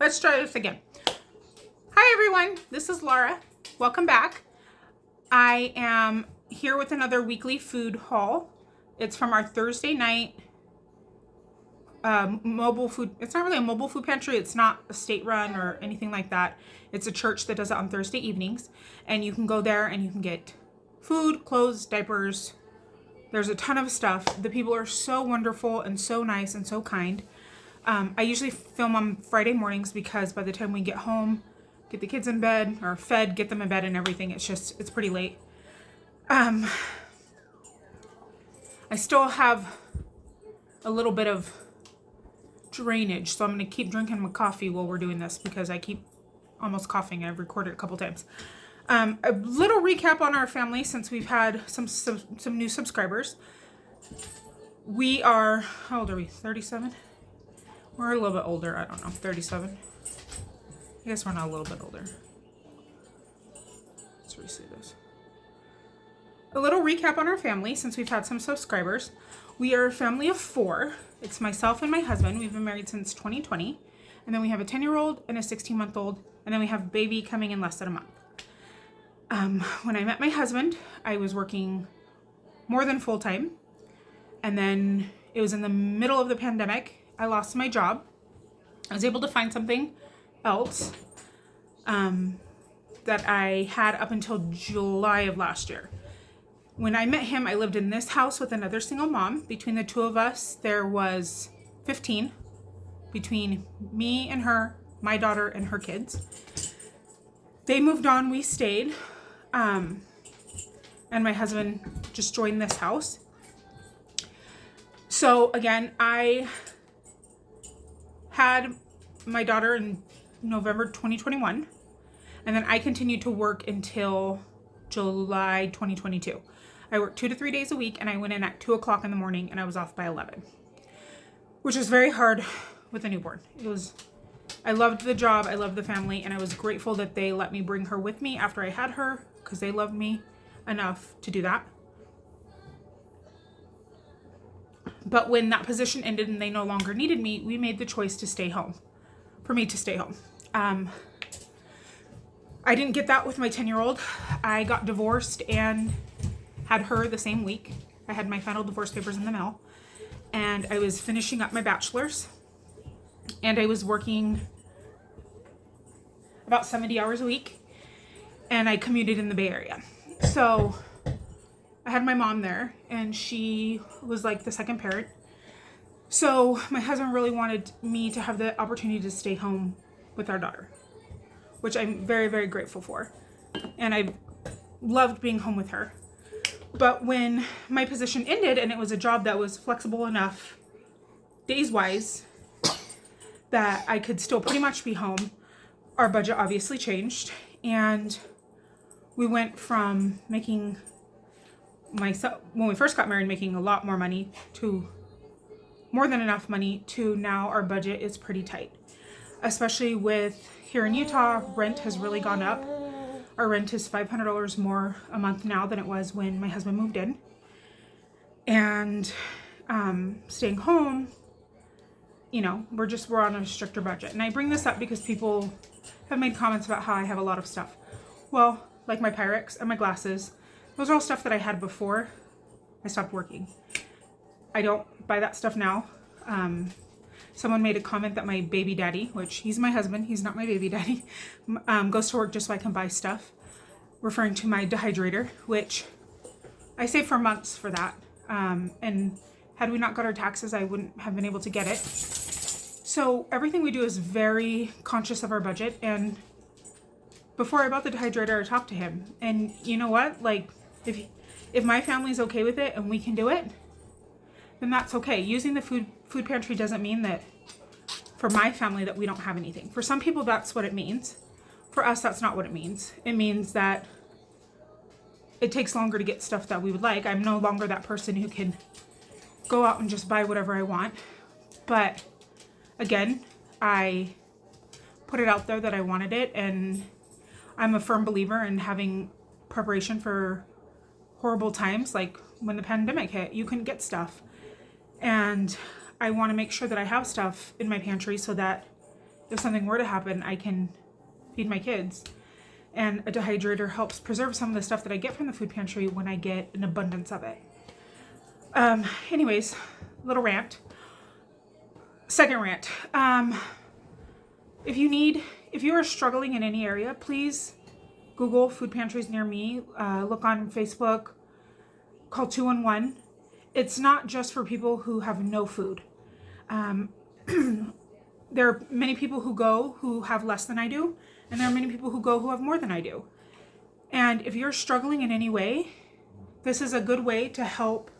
Let's try this again. Hi everyone, this is Laura. Welcome back. I am here with another weekly food haul. It's from our Thursday night mobile food. It's not really a mobile food pantry. It's not a state run or anything like that. It's a church that does it on Thursday evenings. And you can go there and you can get food, clothes, diapers. There's a ton of stuff. The people are so wonderful and so nice and so kind. I usually film on Friday mornings because by the time we get home, get the kids in bed or fed, get them in bed and everything, it's pretty late. I still have a little bit of drainage, so I'm going to keep drinking my coffee while we're doing this because I keep almost coughing. I've recorded a couple times. A little recap on our family since we've had some new subscribers. We are, how old are we? 37? We're a little bit older. I don't know, 37. I guess we're not a little bit older. Let's re-see this. A little recap on our family since we've had some subscribers. We are a family of 4. It's myself and my husband. We've been married since 2020. And then we have a 10-year-old and a 16-month-old. And then we have a baby coming in less than a month. When I met my husband, I was working more than full-time. And then it was in the middle of the pandemic. I lost my job. I was able to find something else that I had up until July of last year. When I met him, I lived in this house with another single mom. Between the two of us, there was 15. Between me and her, my daughter and her kids. They moved on, we stayed. And my husband just joined this house. So again, I had my daughter in November 2021. And then I continued to work until July 2022. I worked 2 to 3 days a week and I went in at 2 o'clock in the morning and I was off by 11, which was very hard with a newborn. I loved the job, I loved the family, and I was grateful that they let me bring her with me after I had her because they loved me enough to do that. But when that position ended and they no longer needed me, we made the choice to stay home, for me to stay home. I didn't get that with my 10-year-old. I got divorced and had her the same week. I had my final divorce papers in the mail. And I was finishing up my bachelor's. And I was working about 70 hours a week. And I commuted in the Bay Area. So I had my mom there. And she was like the second parent. So my husband really wanted me to have the opportunity to stay home with our daughter, which I'm very, very grateful for. And I loved being home with her. But when my position ended and it was a job that was flexible enough days-wise that I could still pretty much be home, our budget obviously changed. And we went from making when we first got married, making a lot more money to more than enough money to now our budget is pretty tight. Especially with here in Utah, rent has really gone up. Our rent is $500 more a month now than it was when my husband moved in. And staying home, we're on a stricter budget. And I bring this up because people have made comments about how I have a lot of stuff. Well, like my Pyrex and my glasses, those are all stuff that I had before I stopped working. I don't buy that stuff now. Someone made a comment that my baby daddy, which he's my husband, he's not my baby daddy, goes to work just so I can buy stuff, referring to my dehydrator, which I saved for months for that. And had we not got our taxes, I wouldn't have been able to get it. So everything we do is very conscious of our budget. And before I bought the dehydrator, I talked to him. And you know what? Like, if my family's okay with it and we can do it, then that's okay. Using the food pantry doesn't mean that for my family that we don't have anything. For some people, that's what it means. For us, that's not what it means. It means that it takes longer to get stuff that we would like. I'm no longer that person who can go out and just buy whatever I want. But again, I put it out there that I wanted it, and I'm a firm believer in having preparation for horrible times, like when the pandemic hit, you couldn't get stuff. And I want to make sure that I have stuff in my pantry so that if something were to happen, I can feed my kids. And a dehydrator helps preserve some of the stuff that I get from the food pantry when I get an abundance of it. Anyways, little rant. Second rant. If you are struggling in any area, please Google food pantries near me. Look on Facebook. Call 211. It's not just for people who have no food. There are many people who go who have less than I do, and there are many people who go who have more than I do. And if you're struggling in any way, this is a good way to help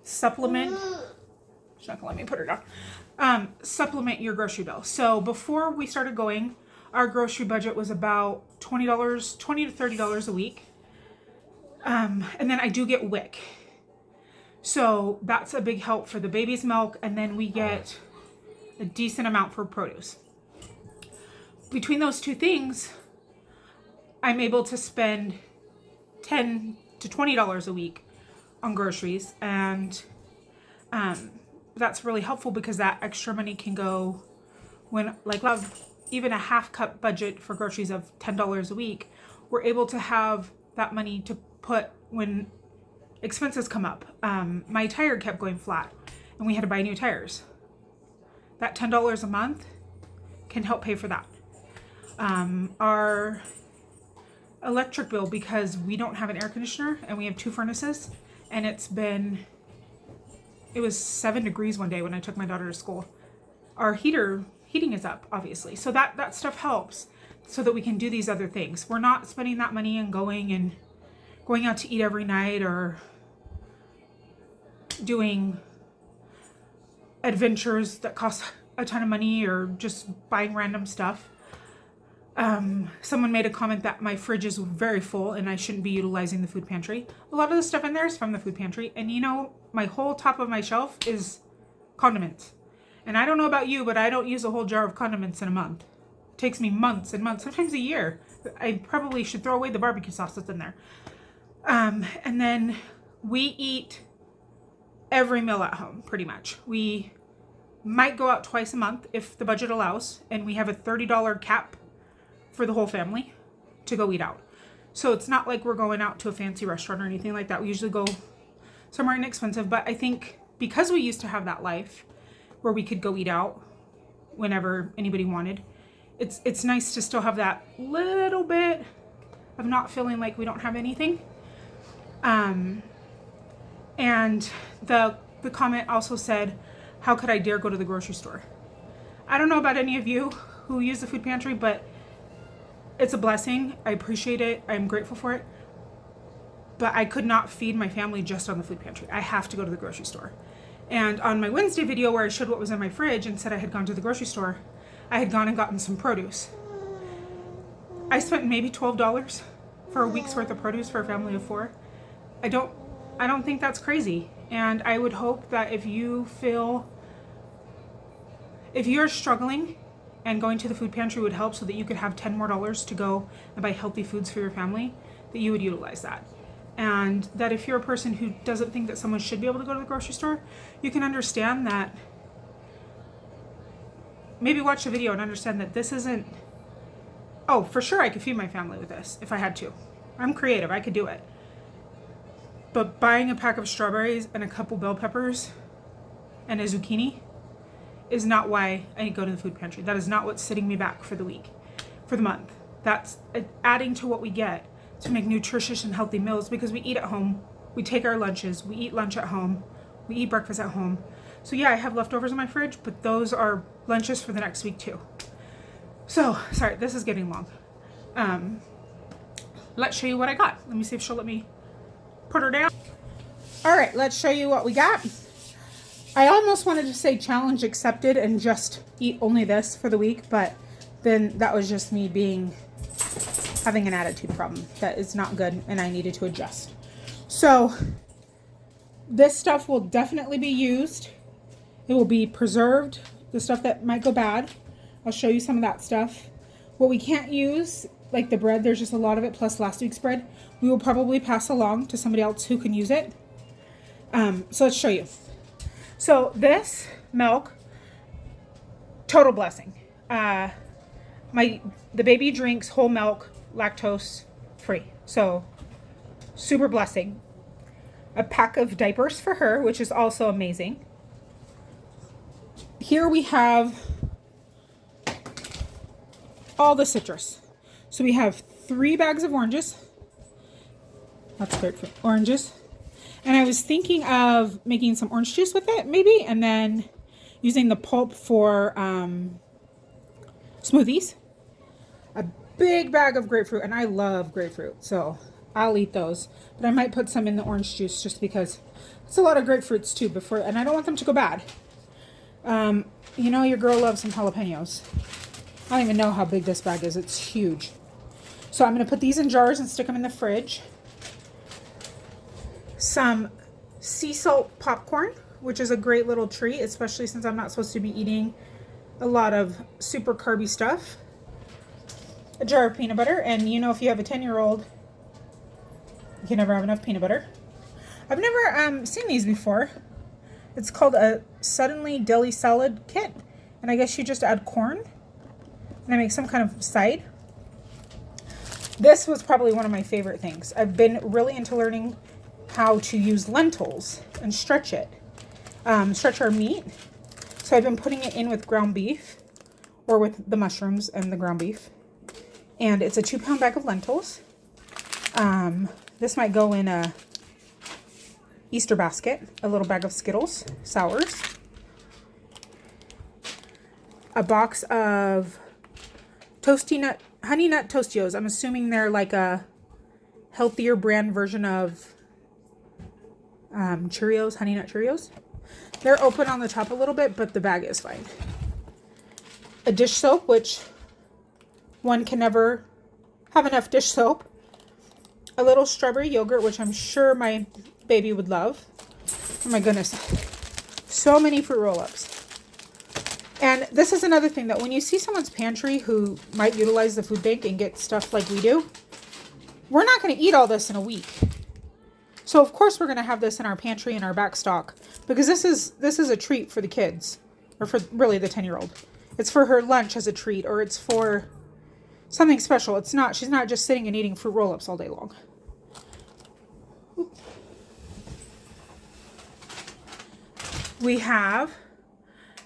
supplement. She's not gonna let me put her down. Supplement your grocery bill. So before we started going, our grocery budget was about $20 to $30 a week. And then I do get WIC. So that's a big help for the baby's milk, and then we get a decent amount for produce. Between those two things, I'm able to spend $10 to $20 a week on groceries, and that's really helpful because that extra money can go when, like, even a half cup budget for groceries of $10 a week, we're able to have that money to put when expenses come up. My tire kept going flat and we had to buy new tires. That $10 a month can help pay for that. Our electric bill, because we don't have an air conditioner and we have 2 furnaces, and it was 7 degrees one day when I took my daughter to school. Our heating is up, obviously. So that stuff helps so that we can do these other things. We're not spending that money and going out to eat every night or doing adventures that cost a ton of money or just buying random stuff. Someone made a comment that my fridge is very full and I shouldn't be utilizing the food pantry. A lot of the stuff in there is from the food pantry, and my whole top of my shelf is condiments. And I don't know about you, but I don't use a whole jar of condiments in a month. It takes me months and months, sometimes a year. I probably should throw away the barbecue sauce that's in there. And then we eat every meal at home, pretty much. We might go out twice a month if the budget allows, and we have a $30 cap for the whole family to go eat out. So it's not like we're going out to a fancy restaurant or anything like that. We usually go somewhere inexpensive, but I think because we used to have that life where we could go eat out whenever anybody wanted, it's nice to still have that little bit of not feeling like we don't have anything. And the comment also said, how could I dare go to the grocery store? I don't know about any of you who use the food pantry, but it's a blessing. I appreciate it. I'm grateful for it. But I could not feed my family just on the food pantry. I have to go to the grocery store. And on my Wednesday video where I showed what was in my fridge and said I had gone to the grocery store, I had gone and gotten some produce. I spent maybe $12 for a week's worth of produce for a family of 4. I don't think that's crazy. And I would hope that if you're struggling and going to the food pantry would help so that you could have $10 more to go and buy healthy foods for your family, that you would utilize that. And that if you're a person who doesn't think that someone should be able to go to the grocery store, you can understand that. Maybe watch the video and understand that this isn't, oh, for sure I could feed my family with this if I had to. I'm creative, I could do it. But buying a pack of strawberries and a couple bell peppers and a zucchini is not why I go to the food pantry. That is not what's sitting me back for the week, for the month. That's adding to what we get to make nutritious and healthy meals, because we eat at home, we take our lunches, we eat lunch at home, we eat breakfast at home. So yeah, I have leftovers in my fridge, but those are lunches for the next week too. So, sorry, this is getting long. Let's show you what I got. Let me see if she'll let me put her down. All right, let's show you what we got. I almost wanted to say challenge accepted and just eat only this for the week, but then that was just me having an attitude problem. That is not good, and I needed to adjust. So this stuff will definitely be used. It will be preserved, the stuff that might go bad. I'll show you some of that stuff. What we can't use, like the bread, there's just a lot of it, plus last week's bread, we will probably pass along to somebody else who can use it. So let's show you. So this milk, total blessing. The baby drinks whole milk, lactose free. So super blessing. A pack of diapers for her, which is also amazing. Here we have all the citrus. So we have 3 bags of oranges. That's grapefruit. Oranges. And I was thinking of making some orange juice with it, maybe, and then using the pulp for smoothies. A big bag of grapefruit, and I love grapefruit, so I'll eat those. But I might put some in the orange juice just because it's a lot of grapefruits too, and I don't want them to go bad. You know, your girl loves some jalapenos. I don't even know how big this bag is. It's huge. So I'm going to put these in jars and stick them in the fridge. Some sea salt popcorn, which is a great little treat, especially since I'm not supposed to be eating a lot of super carby stuff. A jar of peanut butter, and you know, if you have a 10-year-old, you can never have enough peanut butter. I've never seen these before. It's called a Suddenly Deli Salad Kit, and I guess you just add corn, and I make some kind of side. This was probably one of my favorite things. I've been really into learning how to use lentils and stretch it, stretch our meat. So I've been putting it in with ground beef, or with the mushrooms and the ground beef. And it's a 2-pound bag of lentils. This might go in a Easter basket. A little bag of Skittles, sours. A box of Honey Nut Tostios. I'm assuming they're like a healthier brand version of Cheerios, Honey Nut Cheerios. They're open on the top a little bit, but the bag is fine. A dish soap, which one can never have enough dish soap. A little strawberry yogurt, which I'm sure my baby would love. Oh my goodness. So many fruit roll-ups. And this is another thing, that when you see someone's pantry who might utilize the food bank and get stuff like we do, we're not going to eat all this in a week. So of course we're going to have this in our pantry and our back stock, because this is a treat for the kids, or for really the 10-year-old. It's for her lunch as a treat, or it's for something special. She's not just sitting and eating fruit roll-ups all day long. We have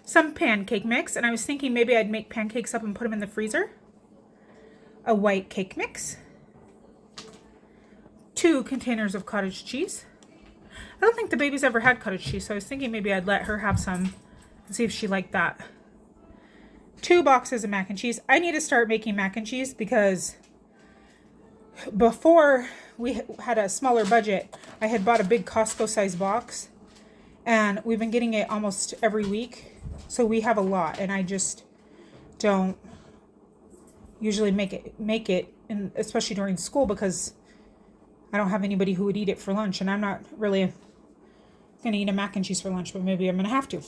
some pancake mix, and I was thinking maybe I'd make pancakes up and put them in the freezer. A white cake mix. 2 containers of cottage cheese. I don't think the baby's ever had cottage cheese, so I was thinking maybe I'd let her have some and see if she liked that. 2 boxes of mac and cheese. I need to start making mac and cheese, because before we had a smaller budget, I had bought a big Costco size box, and we've been getting it almost every week. So we have a lot, and I just don't usually make it, and especially during school, because I don't have anybody who would eat it for lunch, and I'm not really going to eat a mac and cheese for lunch, but maybe I'm going to have to.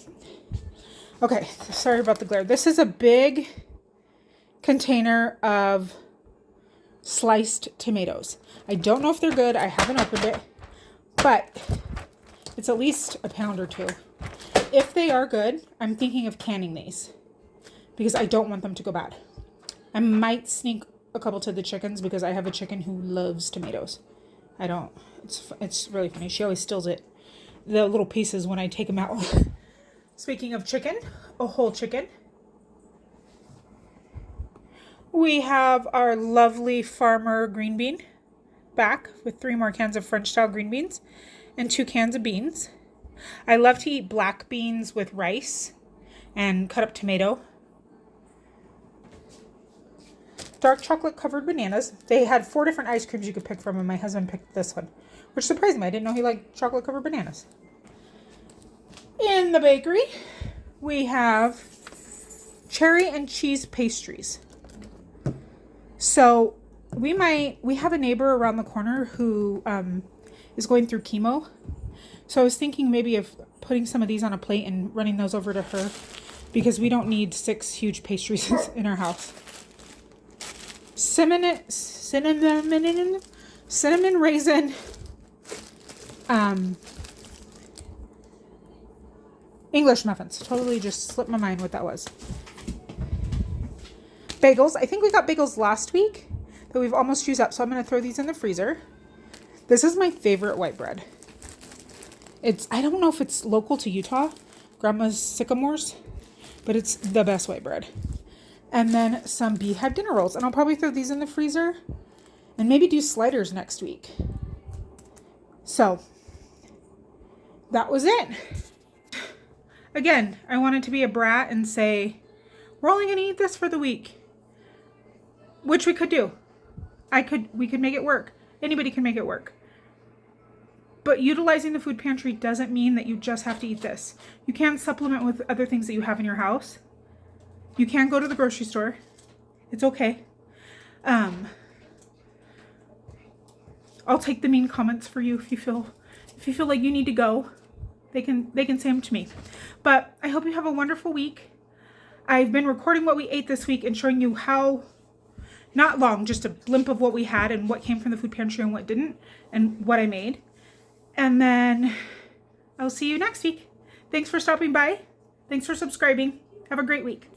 Okay, sorry about the glare. This is a big container of sliced tomatoes. I don't know if they're good. I haven't opened it, but it's at least a pound or 2. If they are good, I'm thinking of canning these, because I don't want them to go bad. I might sneak a couple to the chickens, because I have a chicken who loves tomatoes. It's really funny. She always steals the little pieces when I take them out. Speaking of chicken, a whole chicken. We have our lovely farmer green bean back with 3 more cans of French style green beans and 2 cans of beans. I love to eat black beans with rice and cut up tomato. Dark chocolate covered bananas. They had 4 different ice creams you could pick from, and my husband picked this one, which surprised me. I didn't know he liked chocolate covered bananas. In the bakery, we have cherry and cheese pastries. So we have a neighbor around the corner who is going through chemo. So I was thinking maybe of putting some of these on a plate and running those over to her, because we don't need 6 huge pastries in our house. Cinnamon raisin English muffins. Totally just slipped my mind what that was. Bagels. I think we got bagels last week that we've almost used up, so I'm going to throw these in the freezer. This is my favorite white bread. I don't know if it's local to Utah, Grandma's Sycamores, but it's the best white bread. And then some Beehive dinner rolls, and I'll probably throw these in the freezer and maybe do sliders next week. So that was it. Again, I wanted to be a brat and say, we're only going to eat this for the week, which we could do. We could make it work. Anybody can make it work. But utilizing the food pantry doesn't mean that you just have to eat this. You can supplement with other things that you have in your house. You can go to the grocery store. It's okay. I'll take the mean comments for you if you feel like you need to go. They can say them to me. But I hope you have a wonderful week. I've been recording what we ate this week and showing you how, not long, just a blimp of what we had and what came from the food pantry and what didn't, and what I made. And then I'll see you next week. Thanks for stopping by. Thanks for subscribing. Have a great week.